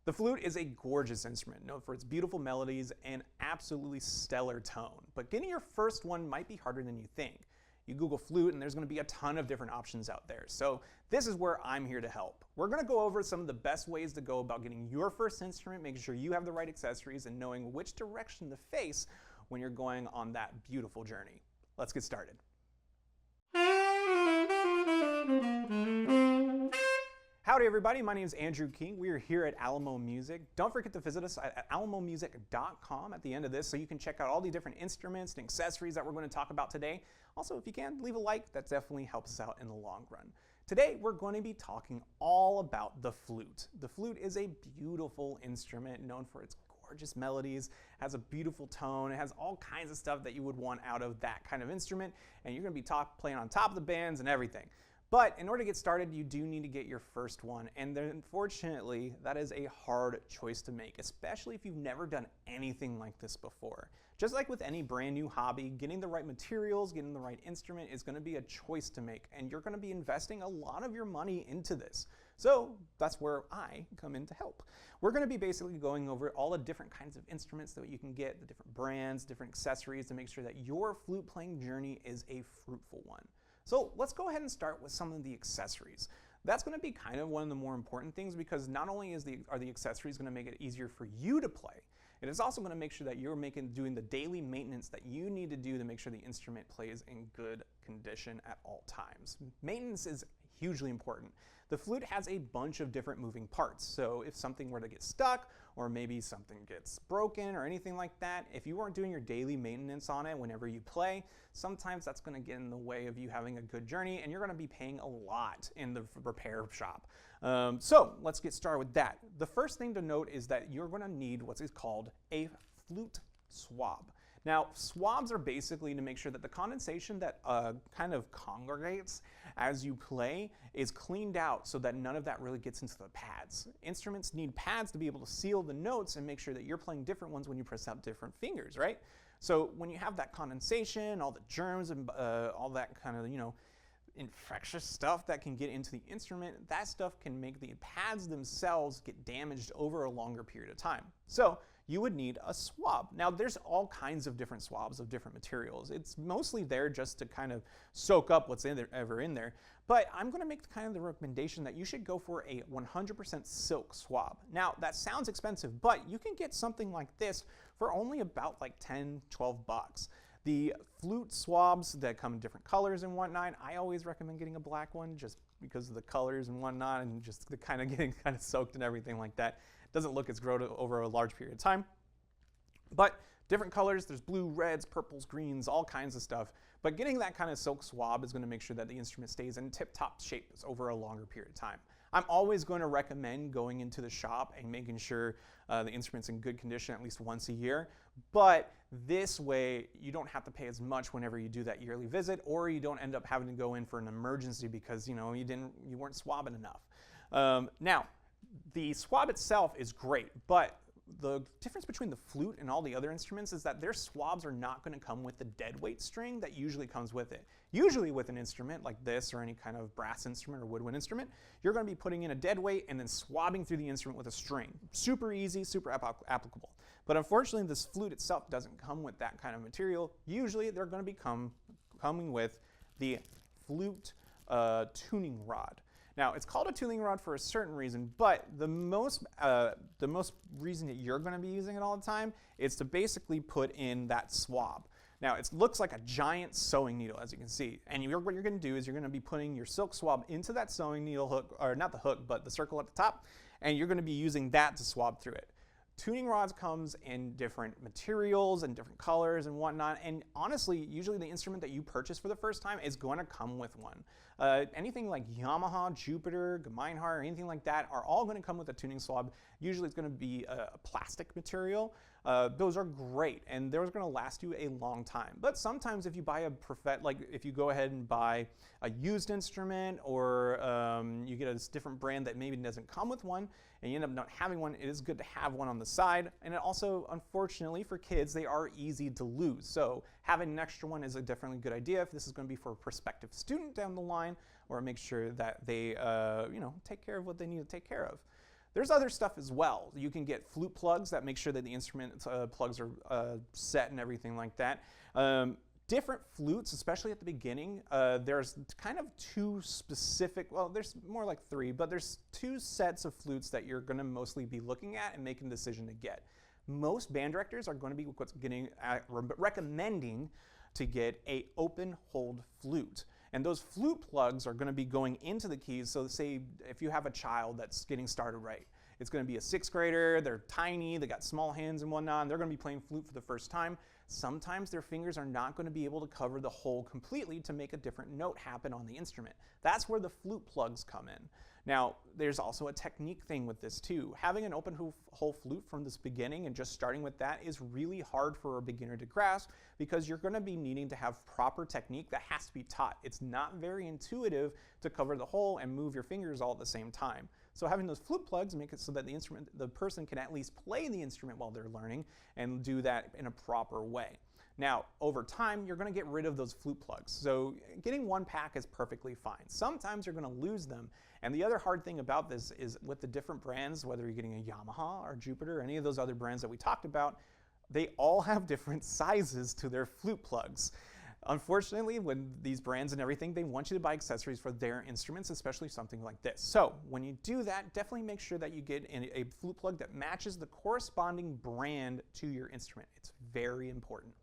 The flute is a gorgeous instrument, known for its beautiful melodies and absolutely stellar tone. But getting your first one might be harder than you think. You Google flute and there's going to be a ton of different options out there. So this is where I'm here to help. We're going to go over some of the best ways to go about getting your first instrument, making sure you have the right accessories, and knowing which direction to face when you're going on that beautiful journey. Let's get started. Howdy everybody, my name is Andrew King. We are here at Alamo Music. Don't forget to visit us at alamomusic.com at the end of this so you can check out all the different instruments and accessories that we're going to talk about today. Also, if you can, leave a like. That definitely helps us out in the long run. Today, we're going to be talking all about the flute. The flute is a beautiful instrument known for its gorgeous melodies, has a beautiful tone, it has all kinds of stuff that you would want out of that kind of instrument, and you're going to be playing on top of the bands and everything. But in order to get started, you do need to get your first one, and unfortunately, that is a hard choice to make, especially if you've never done anything like this before. Just like with any brand new hobby, getting the right materials, getting the right instrument is going to be a choice to make, and you're going to be investing a lot of your money into this. So that's where I come in to help. We're going to be basically going over all the different kinds of instruments that you can get, the different brands, different accessories to make sure that your flute playing journey is a fruitful one. So let's go ahead and start with some of the accessories. That's going to be kind of one of the more important things, because not only are the accessories going to make it easier for you to play, it is also going to make sure that you're doing the daily maintenance that you need to do to make sure the instrument plays in good condition at all times. Maintenance is hugely important. The flute has a bunch of different moving parts, so if something were to get stuck, or maybe something gets broken or anything like that, if you aren't doing your daily maintenance on it whenever you play, sometimes that's going to get in the way of you having a good journey, and you're going to be paying a lot in the repair shop. So let's get started with that. The first thing to note is that you're going to need what is called a flute swab. Now, swabs are basically to make sure that the condensation that kind of congregates as you play is cleaned out so that none of that really gets into the pads. Instruments need pads to be able to seal the notes and make sure that you're playing different ones when you press out different fingers, right? So when you have that condensation, all the germs and all that kind of, infectious stuff that can get into the instrument, that stuff can make the pads themselves get damaged over a longer period of time. So you would need a swab. Now there's all kinds of different swabs of different materials. It's mostly there just to kind of soak up what's ever in there. But I'm going to make kind of the recommendation that you should go for a 100% silk swab. Now that sounds expensive, but you can get something like this for only about like 10, 12 bucks. The flute swabs that come in different colors and whatnot, I always recommend getting a black one just because of the colors and whatnot, and just the kind of getting kind of soaked and everything like that. It doesn't look as gross over a large period of time. But different colors, there's blue, reds, purples, greens, all kinds of stuff. But getting that kind of silk swab is going to make sure that the instrument stays in tip-top shape over a longer period of time. I'm always going to recommend going into the shop and making sure the instrument's in good condition at least once a year. But this way, you don't have to pay as much whenever you do that yearly visit, or you don't end up having to go in for an emergency because you weren't swabbing enough. Now, the swab itself is great, but the difference between the flute and all the other instruments is that their swabs are not going to come with the dead weight string that usually comes with it. Usually with an instrument like this or any kind of brass instrument or woodwind instrument, you're going to be putting in a dead weight and then swabbing through the instrument with a string. Super easy, super applicable. But unfortunately, this flute itself doesn't come with that kind of material. Usually they're going to be coming with the flute tuning rod. Now, it's called a tuning rod for a certain reason, but the most reason that you're going to be using it all the time is to basically put in that swab. Now, it looks like a giant sewing needle, as you can see. And what you're going to do is you're going to be putting your silk swab into that sewing needle hook, or not the hook, but the circle at the top, and you're going to be using that to swab through it. Tuning rods comes in different materials and different colors and whatnot, and honestly, usually the instrument that you purchase for the first time is going to come with one. Anything like Yamaha, Jupiter, Gemeinhardt, or anything like that are all going to come with a tuning swab. Usually it's going to be a plastic material. Those are great, and those are going to last you a long time. But sometimes if you buy if you go ahead and buy a used instrument, or you get a different brand that maybe doesn't come with one, and you end up not having one, it is good to have one on the side. And it also, unfortunately for kids, they are easy to lose. So having an extra one is a definitely good idea if this is going to be for a prospective student down the line, or make sure that they take care of what they need to take care of. There's other stuff as well. You can get flute plugs that make sure that the instrument plugs are set and everything like that. Different flutes, especially at the beginning, there's kind of two specific, well, there's more like three, but there's two sets of flutes that you're going to mostly be looking at and making a decision to get. Most band directors are going to be recommending to get a open hold flute. And those flute plugs are going to be going into the keys. So say if you have a child that's getting started right, it's going to be a 6th grader, they're tiny, they got small hands and whatnot, and they're going to be playing flute for the first time. Sometimes their fingers are not going to be able to cover the hole completely to make a different note happen on the instrument. That's where the flute plugs come in. Now, there's also a technique thing with this too. Having an open hole flute from this beginning and just starting with that is really hard for a beginner to grasp because you're going to be needing to have proper technique that has to be taught. It's not very intuitive to cover the hole and move your fingers all at the same time. So having those flute plugs make it so that the person can at least play the instrument while they're learning and do that in a proper way. Now, over time, you're going to get rid of those flute plugs. So getting one pack is perfectly fine. Sometimes you're going to lose them. And the other hard thing about this is with the different brands, whether you're getting a Yamaha or Jupiter, or any of those other brands that we talked about, they all have different sizes to their flute plugs. Unfortunately, when these brands and everything, they want you to buy accessories for their instruments, especially something like this. So when you do that, definitely make sure that you get a flute plug that matches the corresponding brand to your instrument. It's very important.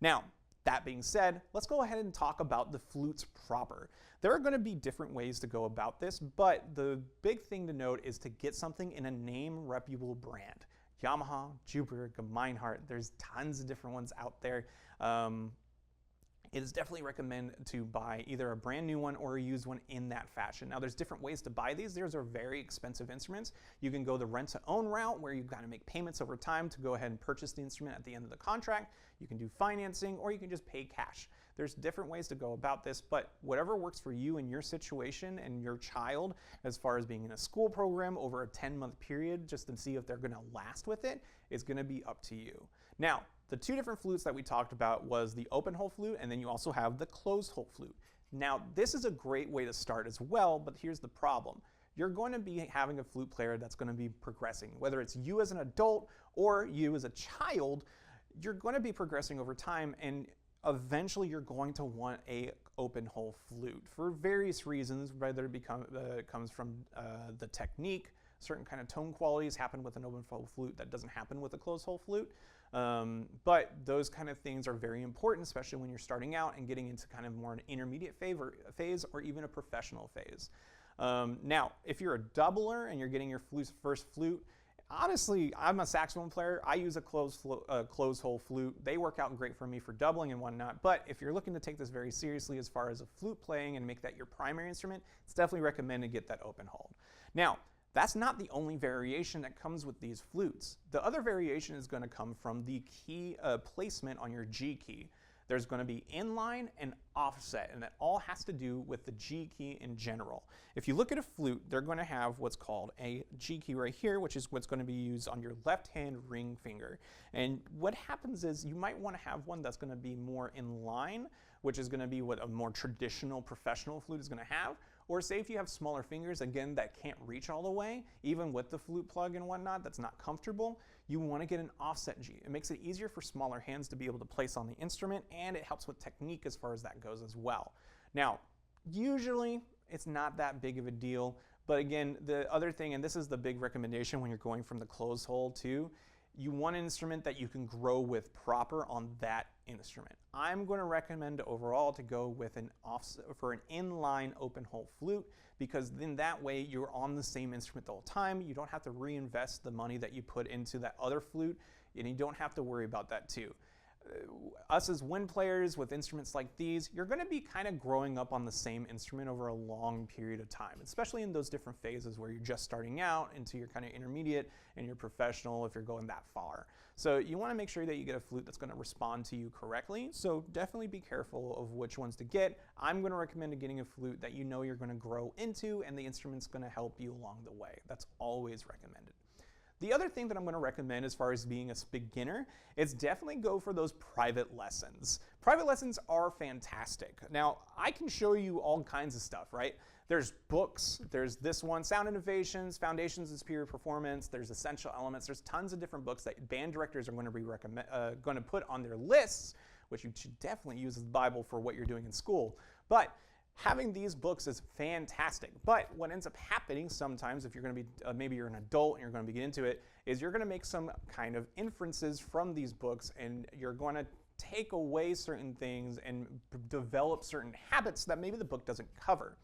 Now, that being said, let's go ahead and talk about the flutes proper. There are going to be different ways to go about this, but the big thing to note is to get something in a name reputable brand. Yamaha, Jupiter, Gemeinhardt, there's tons of different ones out there. It is definitely recommended to buy either a brand new one or a used one in that fashion. Now, there's different ways to buy these. These are very expensive instruments. You can go the rent-to-own route where you kind of make payments over time to go ahead and purchase the instrument at the end of the contract. You can do financing or you can just pay cash. There's different ways to go about this, but whatever works for you and your situation and your child as far as being in a school program over a 10-month period just to see if they're going to last with it is going to be up to you. Now, the two different flutes that we talked about was the open hole flute and then you also have the closed hole flute. Now, this is a great way to start as well, but here's the problem. You're going to be having a flute player that's going to be progressing. Whether it's you as an adult or you as a child, you're going to be progressing over time and eventually you're going to want a open hole flute for various reasons, whether it comes from the technique. Certain kind of tone qualities happen with an open hole flute that doesn't happen with a closed hole flute. But those kind of things are very important, especially when you're starting out and getting into kind of more an intermediate phase or even a professional phase. Now, if you're a doubler and you're getting your first flute, honestly, I'm a saxophone player. I use a closed hole flute. They work out great for me for doubling and whatnot. But if you're looking to take this very seriously as far as a flute playing and make that your primary instrument, it's definitely recommended to get that open hole. Now, that's not the only variation that comes with these flutes. The other variation is going to come from the key placement on your G key. There's going to be inline and offset, and that all has to do with the G key in general. If you look at a flute, they're going to have what's called a G key right here, which is what's going to be used on your left-hand ring finger. And what happens is you might want to have one that's going to be more in line, which is going to be what a more traditional professional flute is going to have. Or say if you have smaller fingers, again, that can't reach all the way, even with the flute plug and whatnot, that's not comfortable, you want to get an offset G. It makes it easier for smaller hands to be able to place on the instrument, and it helps with technique as far as that goes as well. Now, usually it's not that big of a deal, but again, the other thing, and this is the big recommendation when you're going from the closed hole too, you want an instrument that you can grow with proper on that instrument. I'm going to recommend overall to go with an offset for an inline open hole flute, because then that way you're on the same instrument the whole time. You don't have to reinvest the money that you put into that other flute, and you don't have to worry about that too. Us as wind players with instruments like these, you're going to be kind of growing up on the same instrument over a long period of time, especially in those different phases where you're just starting out into your kind of intermediate and your professional if you're going that far. So you want to make sure that you get a flute that's going to respond to you correctly. So definitely be careful of which ones to get. I'm going to recommend getting a flute that you know you're going to grow into and the instrument's going to help you along the way. That's always recommended. The other thing that I'm going to recommend as far as being a beginner is definitely go for those private lessons. Private lessons are fantastic. Now, I can show you all kinds of stuff, right? There's books, there's this one, Sound Innovations, Foundations of Superior Performance, there's Essential Elements, there's tons of different books that band directors are going to be going to put on their lists, which you should definitely use as the Bible for what you're doing in school. But having these books is fantastic, but what ends up happening sometimes if you're going to be, maybe you're an adult and you're going to get into it, is you're going to make some kind of inferences from these books and you're going to take away certain things and develop certain habits that maybe the book doesn't cover.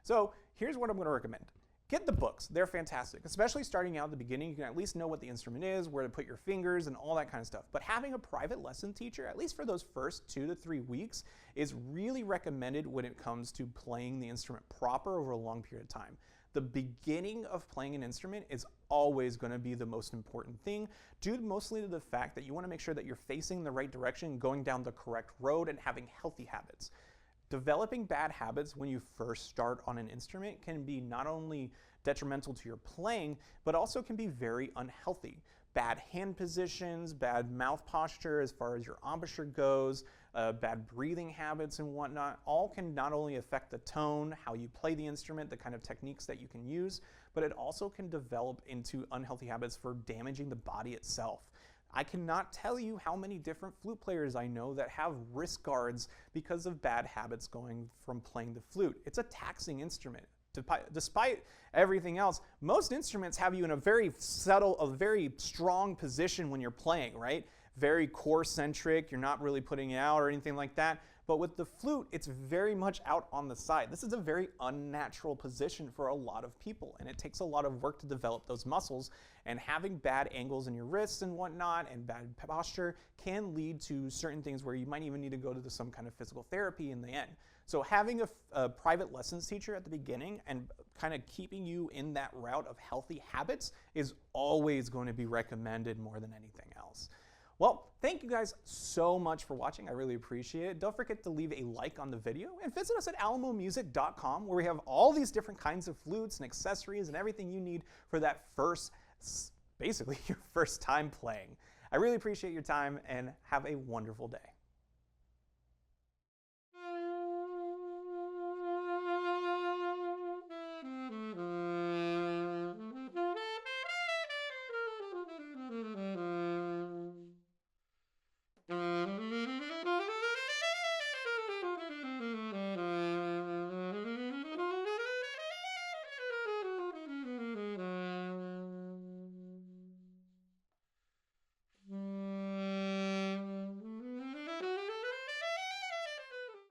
So here's what I'm going to recommend. Get the books. They're fantastic, especially starting out at the beginning. You can at least know what the instrument is, where to put your fingers, and all that kind of stuff. But having a private lesson teacher, at least for those first 2 to 3 weeks, is really recommended when it comes to playing the instrument proper over a long period of time. The beginning of playing an instrument is always going to be the most important thing, due mostly to the fact that you want to make sure that you're facing the right direction, going down the correct road, and having healthy habits. Developing bad habits when you first start on an instrument can be not only detrimental to your playing, but also can be very unhealthy. Bad hand positions, bad mouth posture as far as your embouchure goes, bad breathing habits and whatnot, all can not only affect the tone, how you play the instrument, the kind of techniques that you can use, but it also can develop into unhealthy habits for damaging the body itself. I cannot tell you how many different flute players I know that have wrist guards because of bad habits going from playing the flute. It's a taxing instrument. Despite everything else, most instruments have you in a very subtle, a very strong position when you're playing, right? Very core-centric, you're not really putting it out or anything like that. But with the flute, it's very much out on the side. This is a very unnatural position for a lot of people, and it takes a lot of work to develop those muscles, and having bad angles in your wrists and whatnot and bad posture can lead to certain things where you might even need to go to some kind of physical therapy in the end. So having a private lessons teacher at the beginning and kind of keeping you in that route of healthy habits is always going to be recommended more than anything else. Well, thank you guys so much for watching. I really appreciate it. Don't forget to leave a like on the video and visit us at alamomusic.com, where we have all these different kinds of flutes and accessories and everything you need for that basically your first time playing. I really appreciate your time and have a wonderful day.